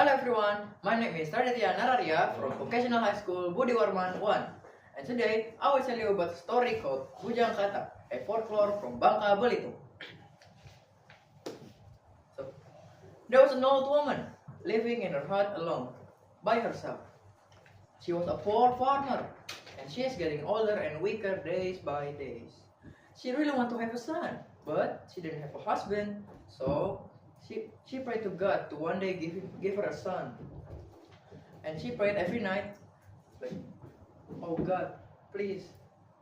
Hello everyone, my name is Raditya Nararia from Vocational High School Budi Warman 1. And today I will tell you about a story called Bujang Katak, a folklore from Bangka Belitung. So, there was an old woman living in her hut alone, by herself. She was a poor farmer, and she is getting older and weaker days by days. She really wanted to have a son, but she didn't have a husband, so she prayed to God to one day give her a son. And she prayed every night, like, oh God, please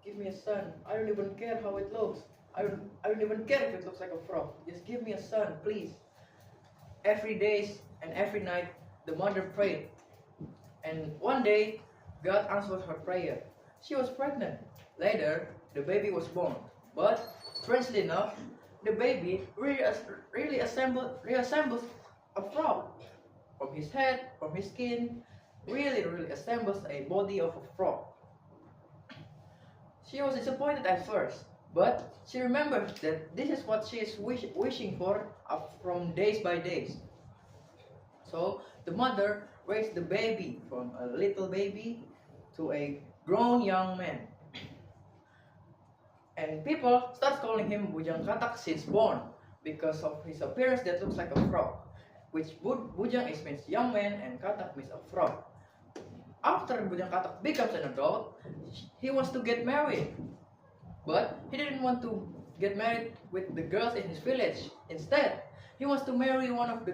give me a son. I don't even care how it looks. I don't even care if it looks like a frog. Just give me a son, please. Every day and every night, the mother prayed. And one day, God answered her prayer. She was pregnant. Later, the baby was born. But, strangely enough, the baby really reassembles a frog. From his head, from his skin, really assembles a body of a frog. She was disappointed at first, but she remembered that this is what she is wishing for from days by days. So the mother raised the baby from a little baby to a grown young man. And people start calling him Bujang Katak since born because of his appearance that looks like a frog, which Bujang means young man and Katak means a frog. After Bujang Katak becomes an adult, he wants to get married. But he didn't want to get married with the girls in his village. Instead, he wants to marry one of the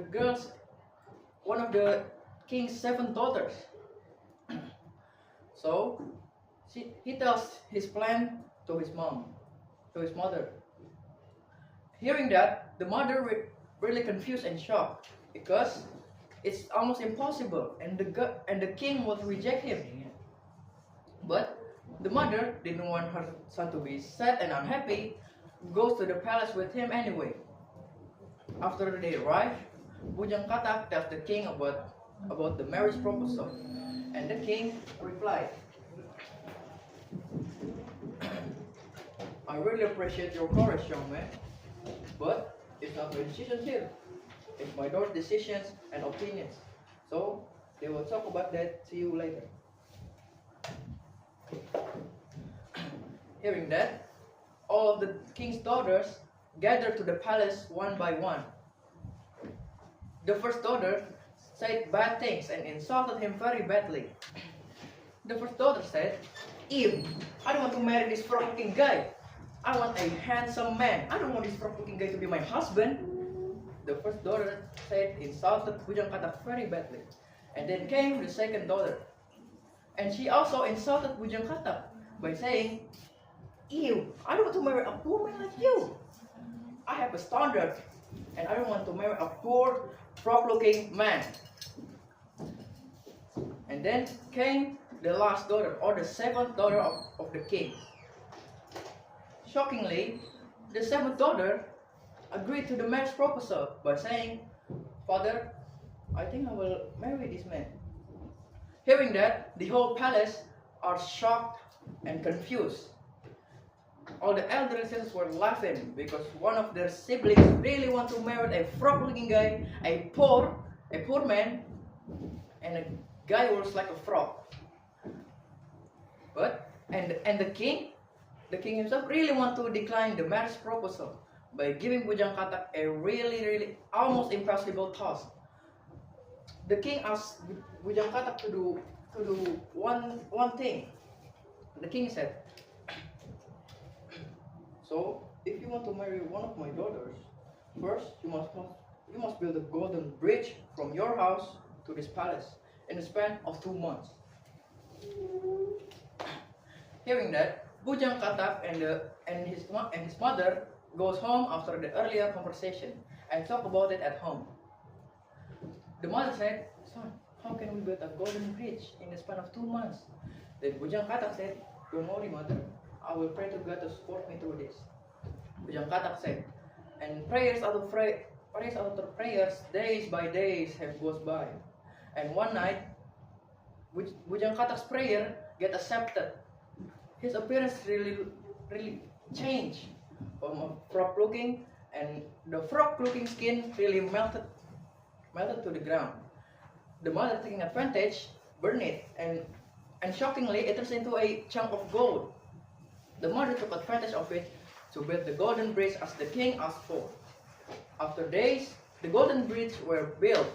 king's 7 daughters. So, he tells his plan to his mother. Hearing that, the mother really confused and shocked because it's almost impossible, and the king would reject him. But the mother didn't want her son to be sad and unhappy, goes to the palace with him anyway. After they arrive, Bujang Katak tells the king about the marriage proposal, and the king replied, I really appreciate your courage, young man, but it's not my decision here. It's my daughter's decisions and opinions. So, they will talk about that to you later. Hearing that, all of the king's daughters gathered to the palace one by one. The first daughter said bad things and insulted him very badly. The first daughter said, Ew, I don't want to marry this frog-looking guy. I want a handsome man. I don't want this frog-looking guy to be my husband. The first daughter insulted Bujang Katak very badly. And then came the second daughter. And she also insulted Bujang Katak by saying, Ew, I don't want to marry a poor man like you. I have a standard, and I don't want to marry a poor, frog-looking man. And then came the last daughter, or the 7th daughter of the king. Shockingly, the 7th daughter agreed to the marriage proposal by saying, Father, I think I will marry this man. Hearing that, the whole palace are shocked and confused. All the elder sisters were laughing because one of their siblings really want to marry a frog-looking guy, a poor man, and a guy who looks like a frog. But the king himself really want to decline the marriage proposal by giving Bujang Katak a really almost impossible task. The king asked Bujang Katak to do one thing. The king said, so if you want to marry one of my daughters, first you must build a golden bridge from your house to this palace in the span of 2 months. Hearing that, Bujang Katak and his mother goes home after the earlier conversation and talk about it at home. The mother said, Son, how can we build a golden bridge in the span of 2 months? Then Bujang Katak said, don't worry, mother, I will pray to God to support me through this. Bujang Katak said, and prayers after prayers, days by days have goes by. And one night, Bujang Katak's prayer get accepted. His appearance really changed from a frog-looking, and the frog-looking skin really melted to the ground. the mother taking advantage, burned it, and shockingly, it turns into a chunk of gold. The mother took advantage of it to build the golden bridge as the king asked for. After days, the golden bridge were built,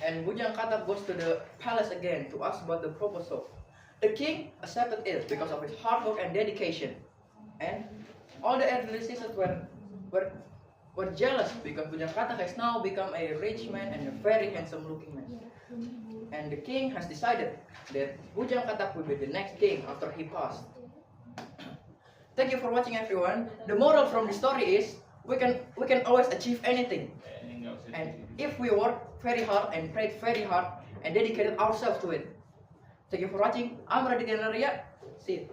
and Bujang Katak goes to the palace again to ask about the proposal. The king accepted it because of his hard work and dedication, and all the elderly sisters were jealous because Bujang Katak has now become a rich man and a very handsome looking man. And the king has decided that Bujang Katak will be the next king after he passed. Thank you for watching, everyone. The moral from the story is we can always achieve anything, and if we work very hard and prayed very hard and dedicated ourselves to it. Thank you for watching. I'm Raditya Naria. See you.